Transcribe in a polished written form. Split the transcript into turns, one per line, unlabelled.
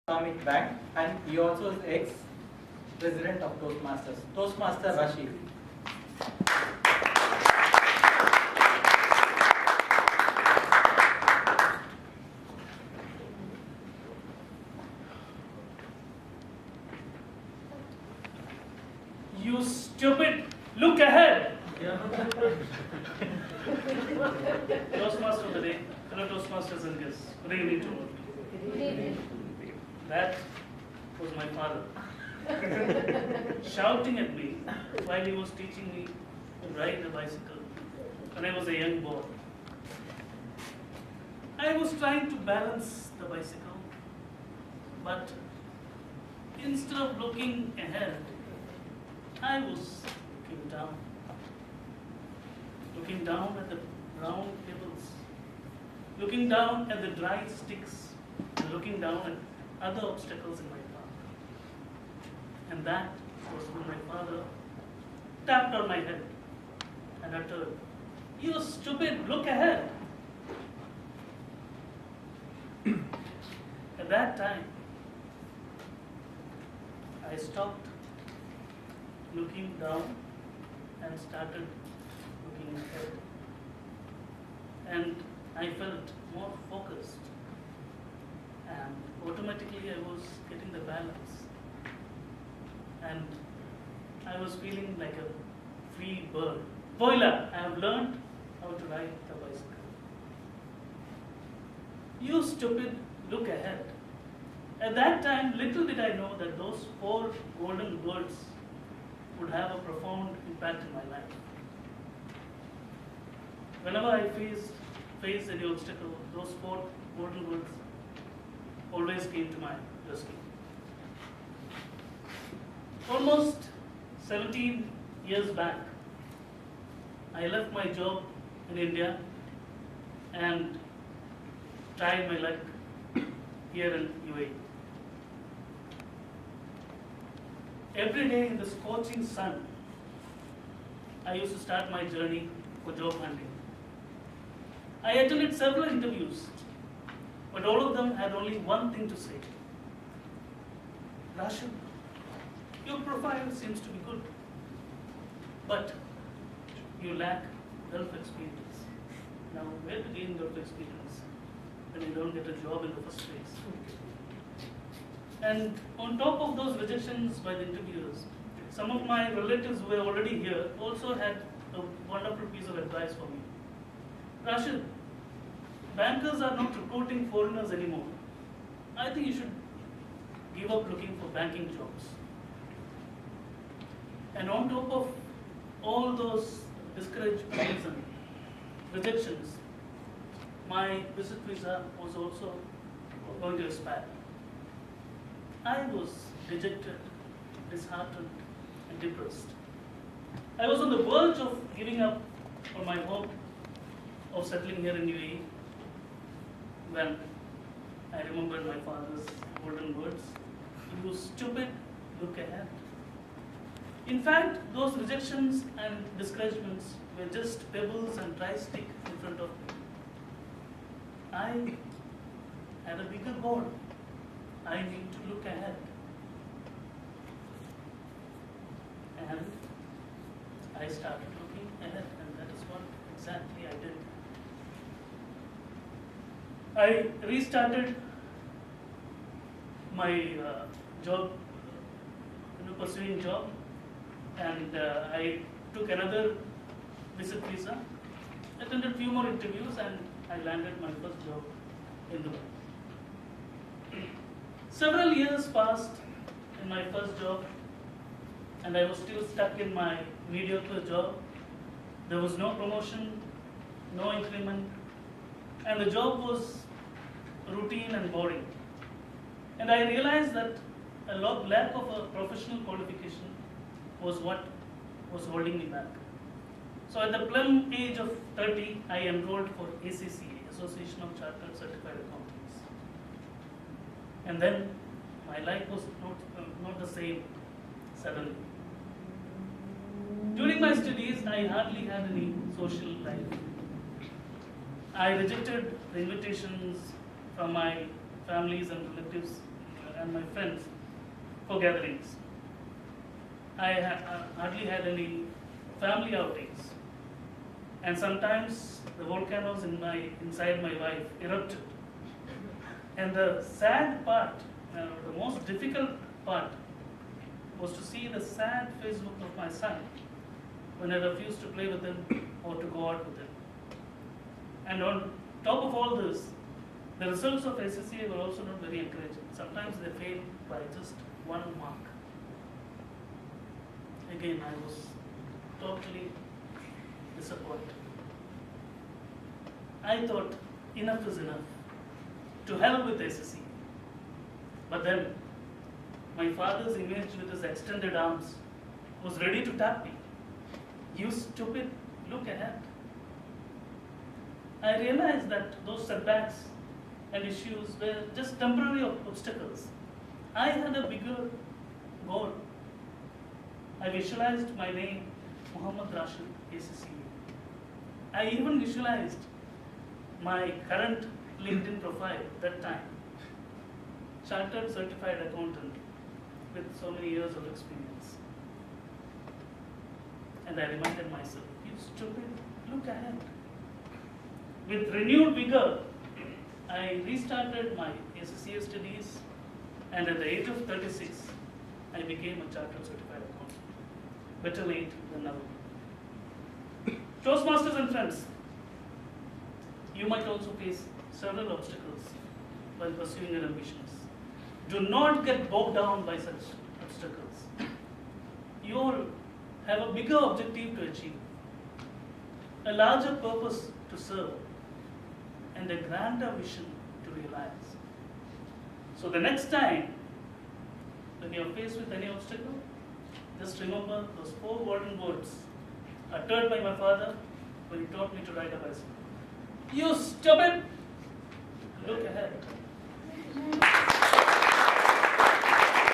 Islamic Bank, and he also is ex-president of Toastmasters. Toastmaster Rashid.
You stupid! Look ahead! Toastmaster of the day, fellow Toastmasters and guests. Good evening to all.
Good evening.
That was my father shouting at me while he was teaching me to ride a bicycle when I was a young boy. I was trying to balance the bicycle, but instead of looking ahead, I was looking down at the brown pebbles, looking down at the dry sticks, and looking down at other obstacles in my path. And that was when my father tapped on my head and uttered, "You stupid, look ahead." At that time, I stopped looking down and started looking ahead. And I felt more focused, and automatically I was getting the balance. And I was feeling like a free bird. Voila! I have learned how to ride the bicycle. You stupid, look ahead. At that time, little did I know that those 4 golden words would have a profound impact in my life. Whenever I faced any obstacle, those 4 golden words always came to my rescue. Almost 17 years back, I left my job in India and tried my luck here in UAE. Every day in the scorching sun, I used to start my journey for job hunting. I attended several interviews, but all of them had only one thing to say. "Rashid, your profile seems to be good, but you lack Gulf experience." Now, where to gain Gulf experience when you don't get a job in the first place? And on top of those rejections by the interviewers, some of my relatives who were already here also had a wonderful piece of advice for me. "Rashid, bankers are not recruiting foreigners anymore. I think you should give up looking for banking jobs." And on top of all those discouragements and rejections, my visit visa was also going to expire. I was dejected, disheartened, and depressed. I was on the verge of giving up on my hope of settling here in UAE when I remembered my father's golden words, "You stupid, look ahead." In fact, those rejections and discouragements were just pebbles and dry stick in front of me. I had a bigger goal. I need to look ahead. And I started looking ahead, and that is what exactly I did. I restarted my job, pursuing job, and I took another visit visa, attended few more interviews, and I landed my first job in Dubai. Several years passed in my first job, and I was still stuck in my mediocre job. There was no promotion, no increment, and the job was routine and boring. And I realized that a lack of a professional qualification was what was holding me back. So at the plum age of 30, I enrolled for ACCA, Association of Chartered Certified Accountants. And then my life was not the same suddenly. During my studies, I hardly had any social life. I rejected the invitations from my families and relatives and my friends for gatherings. I hardly had any family outings. And sometimes the volcanoes inside my life erupted. And the sad part, the most difficult part, was to see the sad face look of my son when I refused to play with him or to go out with him. And on top of all this, the results of SSCA were also not very encouraging. Sometimes they failed by just 1 mark. Again, I was totally disappointed. I thought enough is enough. To hell with SSCA. But then, my father's image with his extended arms was ready to tap me. You stupid, look ahead. I realized that those setbacks and issues were just temporary obstacles. I had a bigger goal. I visualized my name, Muhammad Rashid, SSCA. I even visualized my current LinkedIn profile that time. Chartered certified accountant with so many years of experience. And I reminded myself, you stupid, look ahead. With renewed vigor, I restarted my SSCA studies, and at the age of 36, I became a chartered certified accountant. Better late than never. Toastmasters and friends, you might also face several obstacles while pursuing your ambitions. Do not get bogged down by such obstacles. You all have a bigger objective to achieve, a larger purpose to serve, and a grander vision to realize. So the next time when you are faced with any obstacle, just remember those 4 golden words uttered by my father when he taught me to ride a bicycle. You stupid! Look ahead.